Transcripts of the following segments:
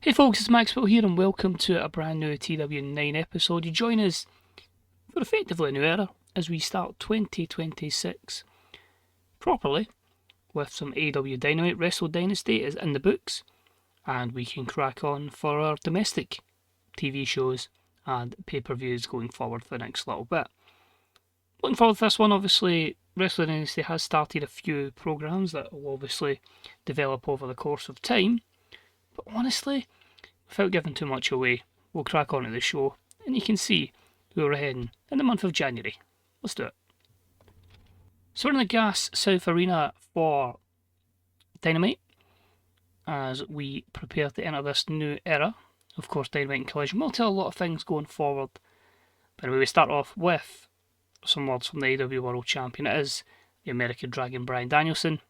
Hey folks, it's Maxwell here and welcome to a brand new TW9 episode. You join us for effectively a new era as we start 2026 properly with some AEW Dynamite. Wrestle Dynasty is in the books and we can crack on for our domestic TV shows and pay-per-views going forward for the next little bit. Looking forward to this one, obviously Wrestle Dynasty has started a few programs that will obviously develop over the course of time, but honestly, without giving too much away, we'll crack on to the show and you can see where we're heading in the month of January. Let's do it. So we're in the Gas South Arena for Dynamite as we prepare to enter this new era. Of course, Dynamite and Collision will tell a lot of things going forward. But anyway, we start off with some words from the AEW World Champion. It is the American Dragon, Bryan Danielson.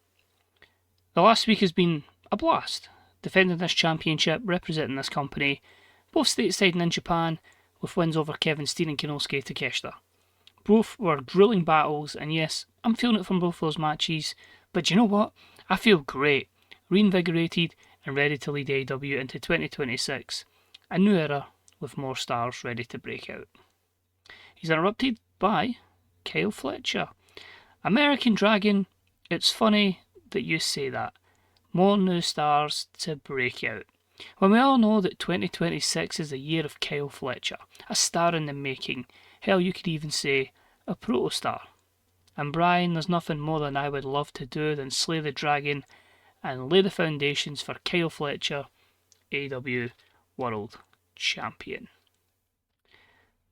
The last week has been a blast. Defending this championship, representing this company, both stateside and in Japan, with wins over Kevin Steen and Konosuke Takeshita. Both were grueling battles, and yes, I'm feeling it from both those matches, but you know what? I feel great, reinvigorated, and ready to lead AEW into 2026, a new era with more stars ready to break out. He's interrupted by Kyle Fletcher. American Dragon, it's funny that you say that. More new stars to break out. When we all know that 2026 is the year of Kyle Fletcher, a star in the making, hell you could even say a proto-star. And Bryan, there's nothing more than I would love to do than slay the dragon and lay the foundations for Kyle Fletcher, AEW World Champion.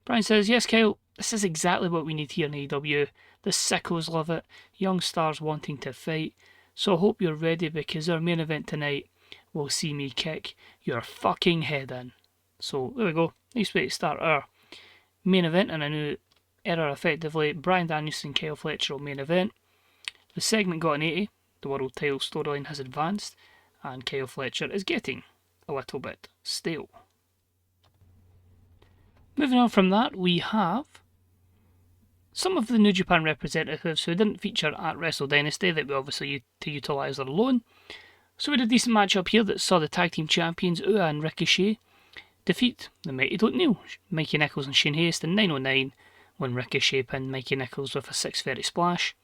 Bryan says, yes Kyle, this is exactly what we need here in AEW. The Sickos love it, young stars wanting to fight. So I hope you're ready because our main event tonight will see me kick your fucking head in. So there we go. Nice way to start our main event in a new era effectively. Bryan Danielson, Kyle Fletcher main event. The segment got an 80. The world title storyline has advanced and Kyle Fletcher is getting a little bit stale. Moving on from that, we have some of the New Japan representatives who didn't feature at Wrestle Dynasty that we obviously to utilise their loan. So we had a decent matchup here that saw the tag team champions Ua and Ricochet defeat the Mighty Don't Kneel, Mikey Nicholls and Shane Haste in 909 when Ricochet pinned Mikey Nicholls with a 630 splash.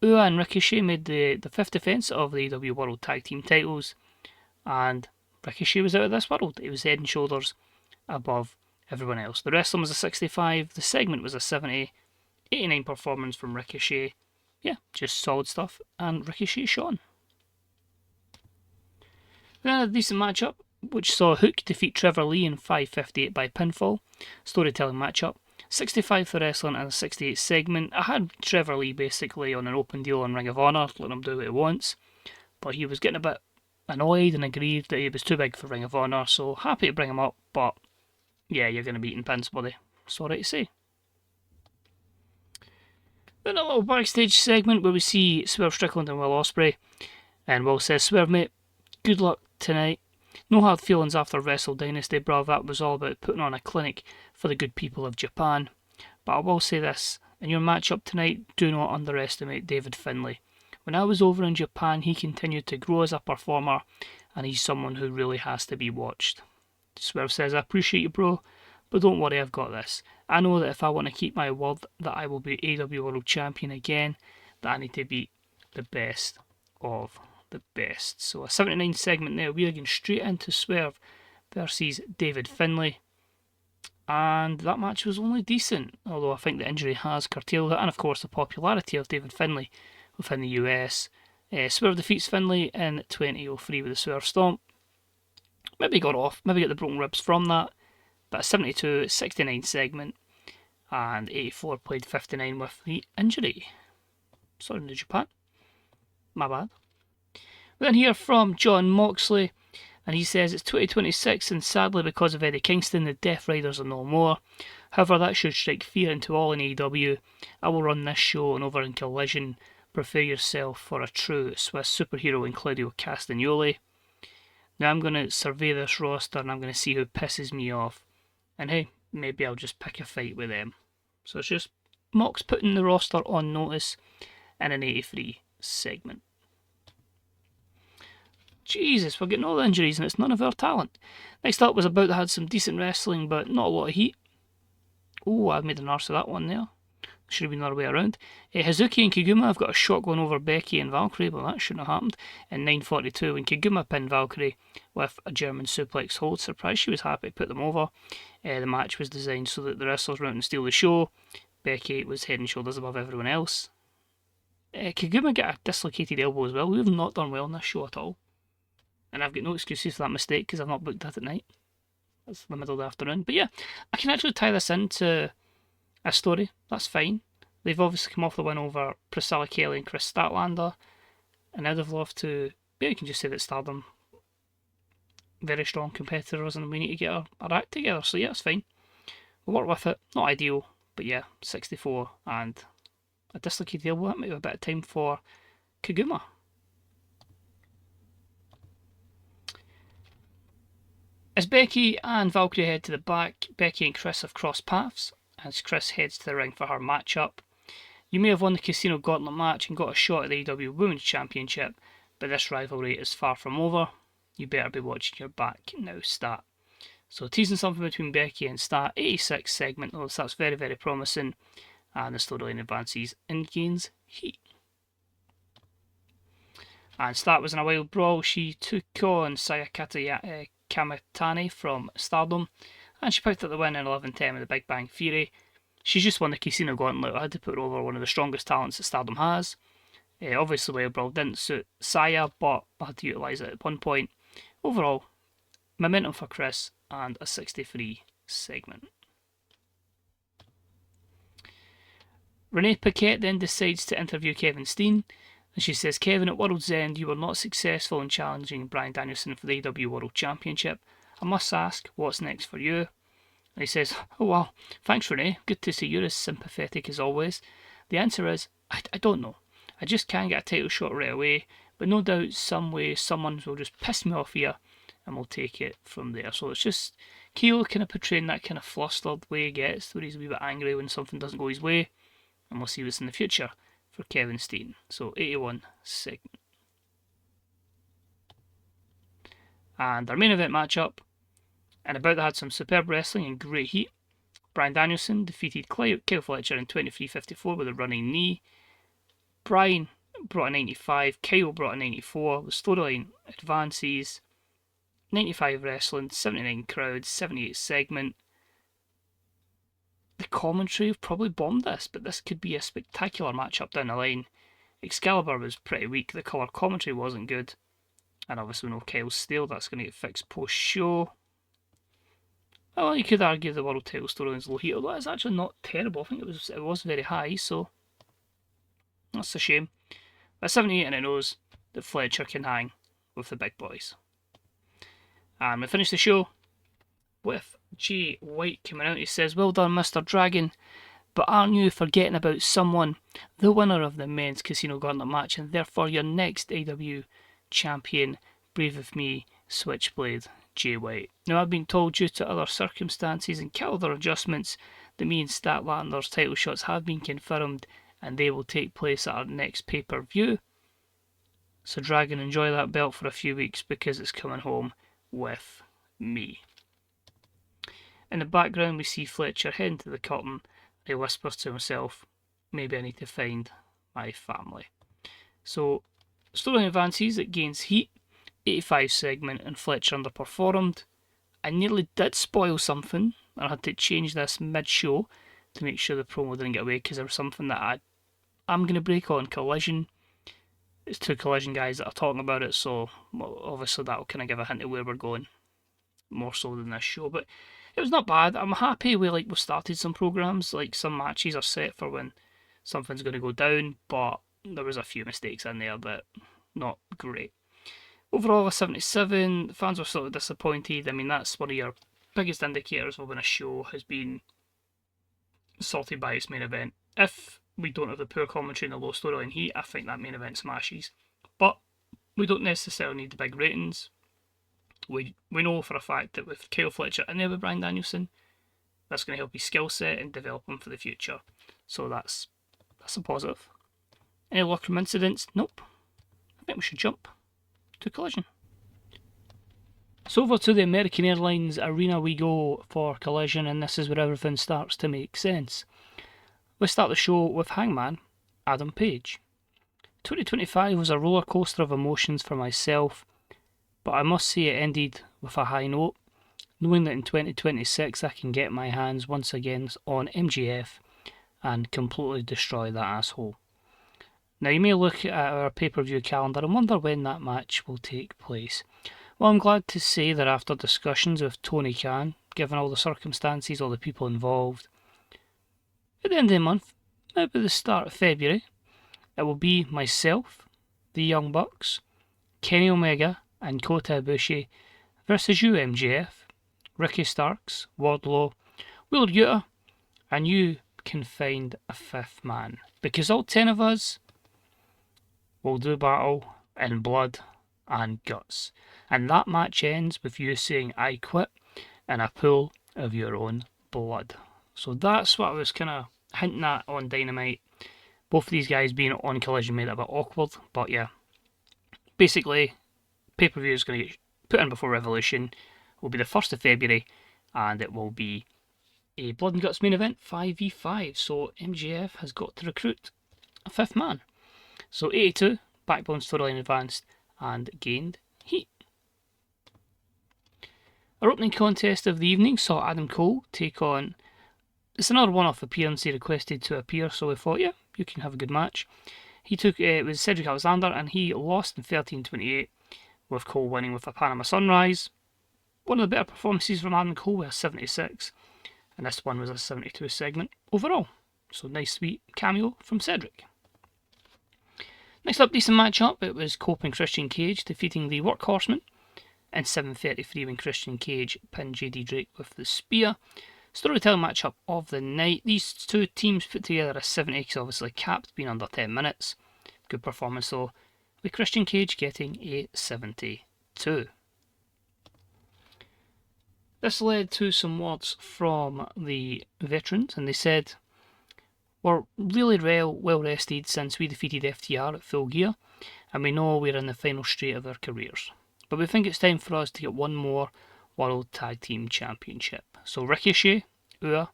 Ua and Ricochet made the fifth defence of the AEW World Tag Team titles and Ricochet was out of this world. He was head and shoulders above everyone else. The wrestling was a 65, the segment was a 70, 89 performance from Ricochet. Yeah, just solid stuff. And Ricochet shone. We had a decent matchup, which saw Hook defeat Trevor Lee in 5:58 by pinfall. Storytelling matchup. 65 for wrestling and a 68 segment. I had Trevor Lee basically on an open deal on Ring of Honor, letting him do what he wants. But he was getting a bit annoyed and aggrieved that he was too big for Ring of Honor, so happy to bring him up, but yeah, you're going to be eating pins, buddy. Sorry to say. Then a little backstage segment where we see Swerve Strickland and Will Ospreay. And Will says, Swerve mate, good luck tonight. No hard feelings after Wrestle Dynasty, bruv. That was all about putting on a clinic for the good people of Japan. But I will say this, in your matchup tonight, do not underestimate David Finlay. When I was over in Japan, he continued to grow as a performer, and he's someone who really has to be watched. Swerve says, I appreciate you, bro, but don't worry, I've got this. I know that if I want to keep my word that I will be AEW World Champion again, that I need to beat the best of the best. So a 79 segment there. We're going straight into Swerve versus David Finlay. And that match was only decent, although I think the injury has curtailed it. And of course the popularity of David Finlay within the US. Swerve defeats Finlay in 2003 with a Swerve Stomp. Maybe got off, maybe get the broken ribs from that. But a 72, 69 segment, and 84 played 59 with the injury. Sorry, New Japan. My bad. We then hear from John Moxley, and he says it's 2026, and sadly because of Eddie Kingston, the Death Riders are no more. However, that should strike fear into all in AEW. I will run this show, and over in Collision, prepare yourself for a true Swiss superhero in Claudio Castagnoli. Now I'm going to survey this roster, and I'm going to see who pisses me off. And hey, maybe I'll just pick a fight with them. So it's just Mox putting the roster on notice in an 83 segment. Jesus, we're getting all the injuries and it's none of our talent. Next up was about that had some decent wrestling, but not a lot of heat. Oh, I made an arse of that one there. Should have been the other way around. Hazuki and Kiguma have got a shotgun over Becky and Valkyrie, but that shouldn't have happened. In 9:42, when Kiguma pinned Valkyrie with a German suplex hold, surprised she was happy to put them over. The match was designed so that the wrestlers went out and steal the show. Becky was head and shoulders above everyone else. Kiguma got a dislocated elbow as well. We have not done well in this show at all. And I've got no excuses for that mistake because I've not booked that at night. That's the middle of the afternoon. But yeah, I can actually tie this into a story. That's fine. They've obviously come off the win over Priscilla Kelly and Chris Statlander. And I'd have loved to... Yeah, you can just say that Stardom very strong competitors and we need to get our act together. So yeah, it's fine. We'll work with it. Not ideal, but yeah, 64 and a dislocated elbow. That might be a bit of time for Kiguma. As Becky and Valkyrie head to the back, Becky and Chris have crossed paths as Chris heads to the ring for her matchup. You may have won the Casino Gauntlet match and got a shot at the AEW Women's Championship, but this rivalry is far from over. You better be watching your back now, Stat. So teasing something between Becky and Stat, 86 segment though, so that's very, very promising. And the storyline advances and gains heat. And Stat was in a wild brawl. She took on Sayakata Kamitani from Stardom, and she picked up the win in 11:10 with the Big Bang Theory. She's just won the Casino Gauntlet. I had to put her over one of the strongest talents that Stardom has. Obviously, Wild Brawl didn't suit Saya, but I had to utilise it at one point. Overall, momentum for Chris and a 63 segment. Renee Paquette then decides to interview Kevin Steen, and she says, Kevin, at World's End, you were not successful in challenging Bryan Danielson for the AEW World Championship. I must ask, what's next for you? And he says, oh well, thanks Renee, good to see you're as sympathetic as always. The answer is, I don't know. I just can't get a title shot right away, but no doubt some way someone will just piss me off here and we'll take it from there. So it's just Keo kind of portraying that kind of flustered way he gets, where he's a wee bit angry when something doesn't go his way, and we'll see what's in the future for Kevin Steen. So 81 segment. And our main event matchup, and about that had some superb wrestling and great heat. Bryan Danielson defeated Kyle Fletcher in 23:54 with a running knee. Bryan brought a 95, Kyle brought a 94. The storyline advances. 95 wrestling, 79 crowd, 78 segment. The commentary have probably bombed this, but this could be a spectacular matchup down the line. Excalibur was pretty weak, the colour commentary wasn't good. And obviously we know Kyle's stale, that's going to get fixed post-show. Well, you could argue the World Title storyline's low heat, although it's actually not terrible. I think it was very high, so that's a shame. But 78 and it knows that Fletcher can hang with the big boys. And we finish the show with Jay White coming out. He says, well done, Mr. Dragon, but aren't you forgetting about someone, the winner of the men's Casino Gauntlet match, and therefore your next AEW champion, Brave of Me, Switchblade, Jay White. Now, I've been told due to other circumstances and calendar adjustments that me and Statlander's title shots have been confirmed and they will take place at our next pay-per-view. So Dragon, enjoy that belt for a few weeks because it's coming home with me. In the background we see Fletcher heading to the curtain. He whispers to himself, maybe I need to find my family. So, storyline advances, it gains heat. 85 segment and Fletcher underperformed. I nearly did spoil something. I had to change this mid-show to make sure the promo didn't get away because there was something that I'm going to break on Collision. It's two Collision guys that are talking about it, so well, obviously that will kind of give a hint of where we're going, more so than this show. But it was not bad. I'm happy we've started some programs, like some matches are set for when something's going to go down, but there was a few mistakes in there that not great. Overall, a 77. The fans were sort of disappointed. I mean, that's one of your biggest indicators of when a show has been salted by its main event. If we don't have the poor commentary and the low storyline heat, I think that main event smashes. But we don't necessarily need the big ratings. We know for a fact that with Kyle Fletcher and there with Bryan Danielson, that's going to help his skill set and develop him for the future. So that's a positive. Any locker room incidents? Nope. I think we should jump to Collision. So over to the American Airlines Arena we go for Collision, and this is where everything starts to make sense. We start the show with Hangman Adam Page. 2025 was a roller coaster of emotions for myself, but I must say it ended with a high note, knowing that in 2026 I can get my hands once again on MJF and completely destroy that asshole. Now you may look at our pay-per-view calendar and wonder when that match will take place. Well, I'm glad to say that after discussions with Tony Khan, given all the circumstances, all the people involved, at the end of the month, maybe the start of February, it will be myself, the Young Bucks, Kenny Omega and Kota Ibushi versus you, MJF, Ricky Starks, Wardlow, Wheeler Yuta, and you can find a fifth man. Because all 10 of us will do battle in blood and guts. And that match ends with you saying I quit in a pool of your own blood. So that's what I was kind of hinting at on Dynamite. Both of these guys being on Collision made it a bit awkward, but yeah. Basically, pay-per-view is going to get put in before Revolution. It will be the 1st of February, and it will be a Blood and Guts main event, 5v5. So MJF has got to recruit a fifth man. So 82, Backbone storyline advanced and gained heat. Our opening contest of the evening saw Adam Cole take on... It's another one-off appearance he requested to appear, so we thought, yeah, you can have a good match. He took it was Cedric Alexander, and he lost in 13:28, with Cole winning with a Panama Sunrise. One of the better performances from Adam Cole with a 76, and this one was a 72 segment overall. So nice sweet cameo from Cedric. Next up, decent matchup. It was Cope and Christian Cage defeating the Workhorsemen in 7:33 when Christian Cage pinned JD Drake with the spear. Storytelling matchup of the night. These two teams put together a 70, because obviously capped being under 10 minutes. Good performance though, with Christian Cage getting a 72. This led to some words from the veterans, and they said, "We're really well rested since we defeated FTR at Full Gear, and we know we're in the final straight of our careers. But we think it's time for us to get one more World Tag Team Championship. So Ricochet, Ua,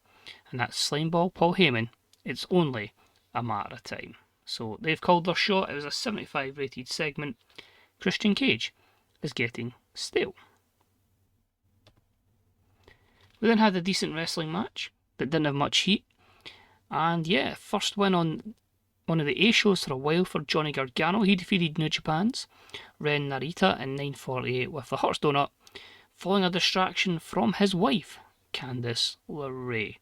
and that slimeball Paul Heyman, it's only a matter of time." So they've called their shot. It was a 75 rated segment. Christian Cage is getting stale. We then had a decent wrestling match that didn't have much heat. And yeah, first win on one of the A shows for a while for Johnny Gargano. He defeated New Japan's Ren Narita in 9:48 with the Hearts Donut, following a distraction from his wife, Candice LeRae.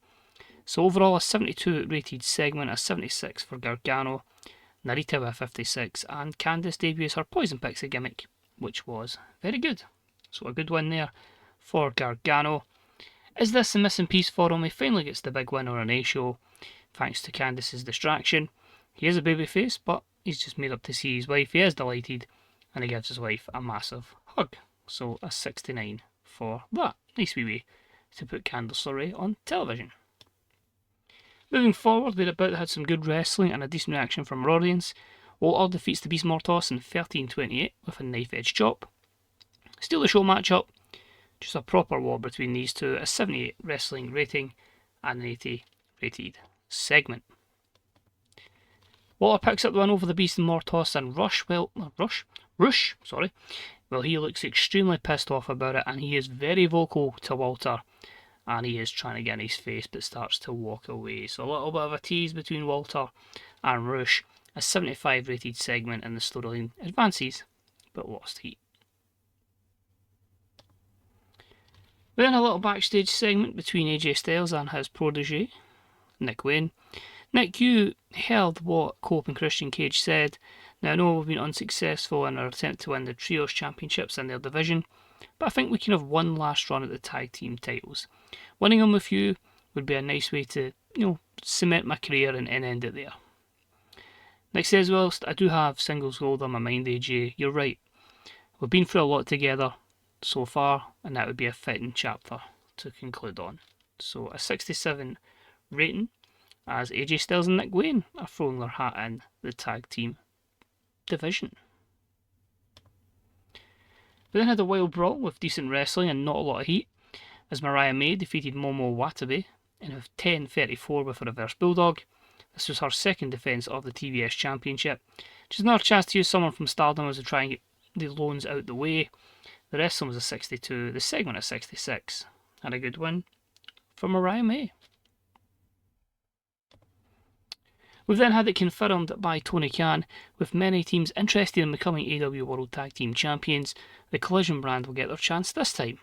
So overall a 72 rated segment, a 76 for Gargano, Narita with a 56, and Candice debuts her Poison Pixie gimmick, which was very good. So a good win there for Gargano. Is this a missing piece for him? He finally gets the big win on an A show, thanks to Candice's distraction. He is a babyface, but he's just made up to see his wife. He is delighted, and he gives his wife a massive hug. So a 69 for that. Nice wee way to put Candice LeRae on television. Moving forward, we had some good wrestling and a decent reaction from our audience. Walter defeats the Beast Mortos in 13:28 with a knife edge chop. Steal the show matchup. Just a proper war between these two. A 78 wrestling rating and an 80 rated segment. Walter picks up the win over the Beast and Mortos, and Rush, well, he looks extremely pissed off about it, and he is very vocal to Walter, and he is trying to get in his face, but starts to walk away. So a little bit of a tease between Walter and Rush. A 75 rated segment, and the storyline advances, but lost heat. Then a little backstage segment between AJ Styles and his protege, Nick Wayne. Nick, you heard what Cope and Christian Cage said. Now, I know we've been unsuccessful in our attempt to win the Trios Championships in their division, but I think we can have one last run at the tag team titles. Winning them with you would be a nice way to, cement my career and end it there. Nick says, whilst I do have singles gold on my mind, AJ, you're right. We've been through a lot together so far, and that would be a fitting chapter to conclude on. So a 67 rating, as AJ Styles and Nick Wayne are throwing their hat in the tag team division. We then had a wild brawl with decent wrestling and not a lot of heat, as Mariah May defeated Momo Watabe in a 10:34 with a reverse bulldog. This was her second defence of the TBS Championship, which is another chance to use someone from Stardom as to try and get the loans out the way. The wrestling was a 62, the segment a 66, and a good win for Mariah May. We've then had it confirmed by Tony Khan, with many teams interested in becoming AEW World Tag Team Champions. The Collision brand will get their chance this time.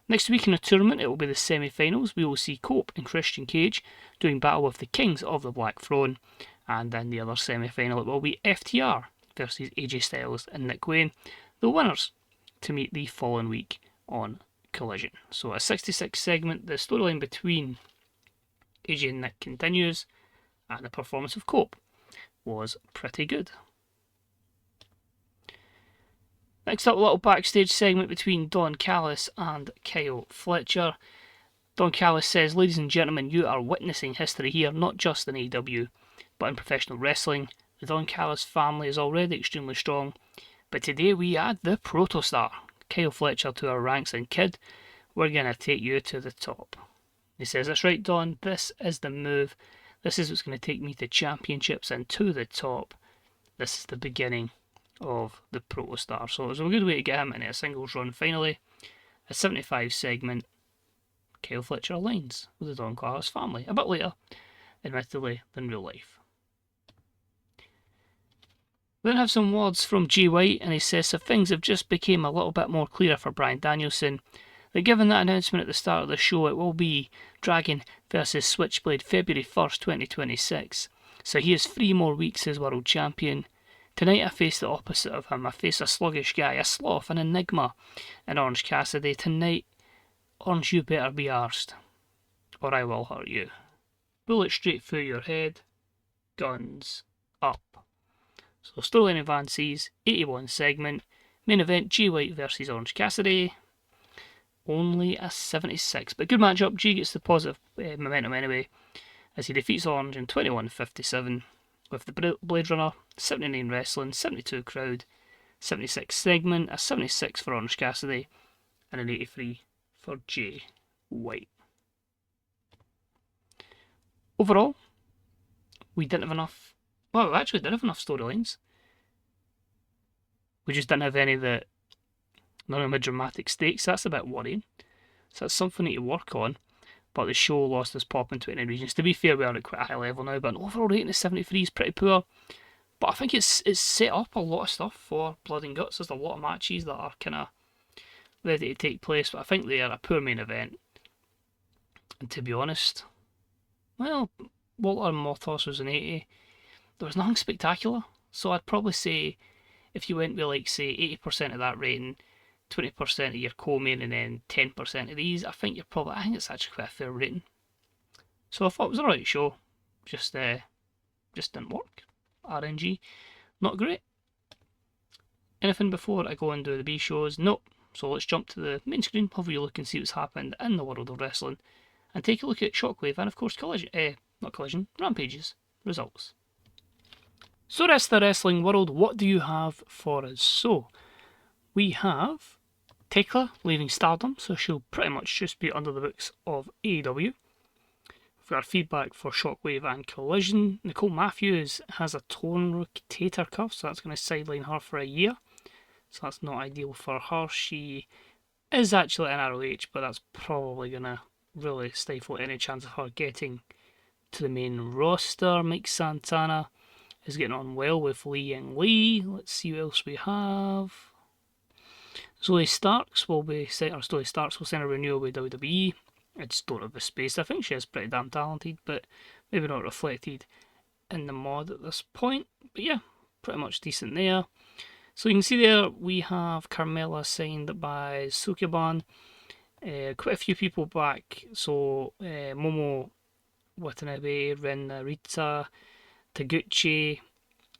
Next week in the tournament, it will be the semi-finals. We will see Cope and Christian Cage doing battle with the Kings of the Black Throne, and then the other semi-final, it will be FTR versus AJ Styles and Nick Wayne, the winners, to meet the following week on Collision. So a 66 segment, the storyline between AJ and Nick continues, and the performance of Cope was pretty good. Next up, a little backstage segment between Don Callis and Kyle Fletcher. Don Callis says, "Ladies and gentlemen, you are witnessing history here, not just in AEW, but in professional wrestling. The Don Callis family is already extremely strong, but today we add the protostar, Kyle Fletcher, to our ranks, and kid, we're going to take you to the top." He says, "That's right, Don, this is the move. This is what's going to take me to championships and to the top. This is the beginning of the protostar." So it was a good way to get him into a singles run finally. A 75 segment, Kyle Fletcher aligns with the Don Callis family, a bit later, admittedly, than real life. We then have some words from Jay White, and he says, "So things have just become a little bit more clearer for Bryan Danielson. That given that announcement at the start of the show, it will be Dragon versus Switchblade February 1st, 2026. So he has 3 more weeks as world champion. Tonight I face the opposite of him. I face a sluggish guy, a sloth, an enigma in Orange Cassidy. Tonight, Orange, you better be arsed, or I will hurt you. Bullet straight through your head, guns up." So storyline advances, 81 segment, main event Jay White versus Orange Cassidy. Only a 76, but good matchup. Jay gets the positive momentum anyway, as he defeats Orange in 21:57 with the Blade Runner, 79 wrestling, 72 crowd, 76 segment, a 76 for Orange Cassidy, and an 83 for Jay White. Overall, we didn't have enough. Well, we actually did have enough storylines. We just didn't have any that none of them had dramatic stakes. That's a bit worrying. So that's something we need to work on. But the show lost its pop in 20 regions. To be fair, we are at quite a high level now, but an overall rating of 73 is pretty poor. But I think it's set up a lot of stuff for Blood and Guts. There's a lot of matches that are kind of ready to take place, but I think they are a poor main event. And to be honest, well, Walter Mothos was an 80. There was nothing spectacular. So I'd probably say, if you went with, like, say, 80% of that rating, 20% of your co-main, and then 10% of these, I think it's actually quite a fair rating. So I thought it was alright show. Just didn't work. RNG. Not great. Anything before I go and do the B shows? Nope. So let's jump to the main screen, have a look and see what's happened in the world of wrestling, and take a look at Shockwave and of course Rampage's results. So rest of the wrestling world, what do you have for us? So, we have Tekla leaving Stardom, so she'll pretty much just be under the books of AEW. We've got our feedback for Shockwave and Collision. Nicole Matthews has a torn rotator cuff, so that's going to sideline her for a year. So that's not ideal for her. She is actually in ROH, but that's probably going to really stifle any chance of her getting to the main roster. Mike Santana is getting on well with Li Ying Lee. Let's see what else we have. Zoe Starks will send a renewal with WWE. I just don't have the space. I think she is pretty damn talented, but maybe not reflected in the mod at this point. But yeah, pretty much decent there. So you can see there we have Carmella signed by Sukeban. Quite a few people back. So Momo Watanabe, Ren Narita, Taguchi,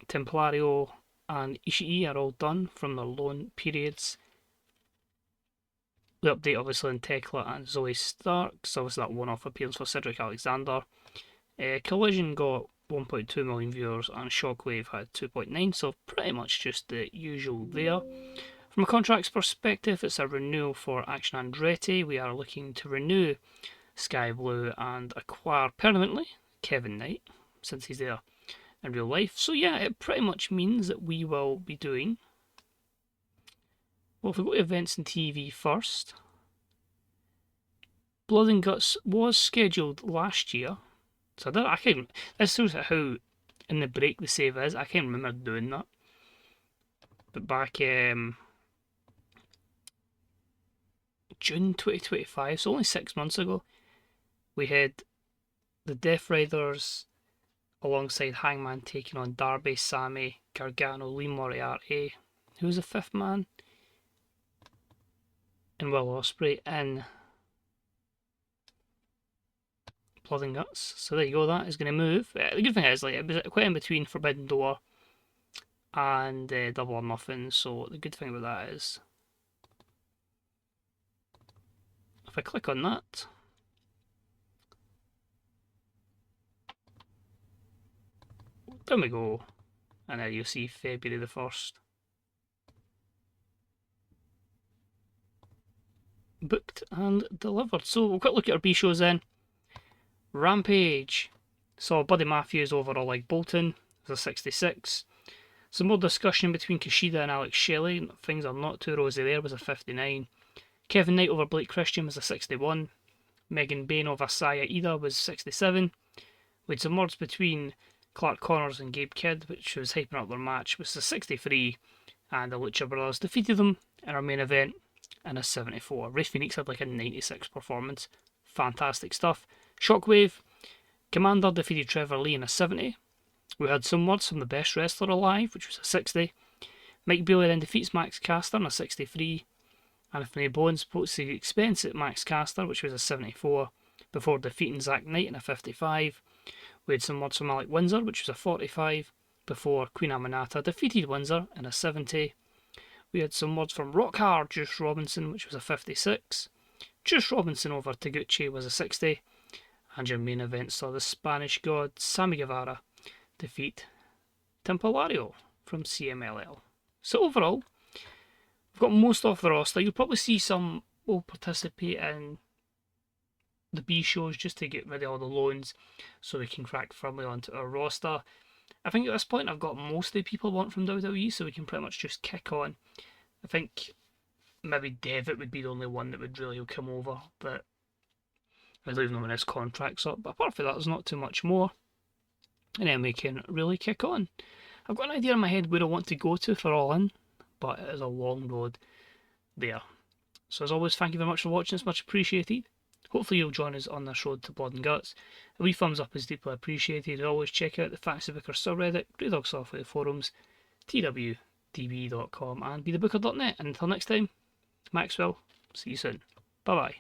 Templario, and Ishii are all done from their loan periods. The update obviously on Tekla and Zoe Starks, obviously that one-off appearance for Cedric Alexander. Collision got 1.2 million viewers and Shockwave had 2.9, so pretty much just the usual there. From a contracts perspective, it's a renewal for Action Andretti. We are looking to renew Sky Blue and acquire permanently Kevin Knight, since he's there in real life. So yeah, it pretty much means that we will be doing... Well, if we go to events and TV first, Blood and Guts was scheduled last year. So I can't... This shows how in the break the save is. I can't remember doing that. But back June 2025, so only 6 months ago, we had the Death Riders alongside Hangman taking on Darby, Sammy, Gargano, Lee Moriarty, who was the fifth man, and Will Ospreay in Blood and Guts. So there you go, that is going to move. The good thing is, like, it was quite in between Forbidden Door and Double or Nothing, so the good thing about that is, if I click on that, there we go, and there you'll see February the 1st. Booked and delivered. So we'll quick look at our B shows then. Rampage saw Buddy Matthews over Oleg Bolton, it was a 66. Some more discussion between Kushida and Alex Shelley, things are not too rosy there, was a 59. Kevin Knight over Blake Christian was a 61. Megan Bain over Saya Ida was 67. We had some words between Clark Connors and Gabe Kidd, which was hyping up their match, was a 63. And the Lucha Brothers defeated them in our main event in a 74. Ray Phoenix had like a 96 performance. Fantastic stuff. Shockwave, Commander defeated Trevor Lee in a 70. We had some words from the best wrestler alive, which was a 60. Mike Bailey then defeats Max Caster in a 63. Anthony Bones puts the expense at Max Caster, which was a 74, before defeating Zack Knight in a 55. We had some words from Alec Windsor, which was a 45, before Queen Aminata defeated Windsor in a 70. We had some words from Rockhard Juice Robinson, which was a 56. Juice Robinson over Taguchi was a 60. And your main event saw the Spanish God Sammy Guevara defeat Templario from CMLL. So overall, we've got most of the roster. You'll probably see some will participate in the B shows just to get rid of all the loans so we can crack firmly onto our roster. I think at this point I've got most of the people I want from WWE, so we can pretty much just kick on. I think maybe Devitt would be the only one that would really come over, but I don't even know when his contract's up. But apart from that, there's not too much more. And then we can really kick on. I've got an idea in my head where I want to go to for All In, but it is a long road there. So as always, thank you very much for watching. It's much appreciated. Hopefully you'll join us on this road to Blood and Guts. A wee thumbs up is deeply appreciated. As always, check out the Fantasy Booker subreddit, Grey Dog Software forums, twdb.com and bethebooker.net. And until next time, Maxwell, see you soon. Bye bye.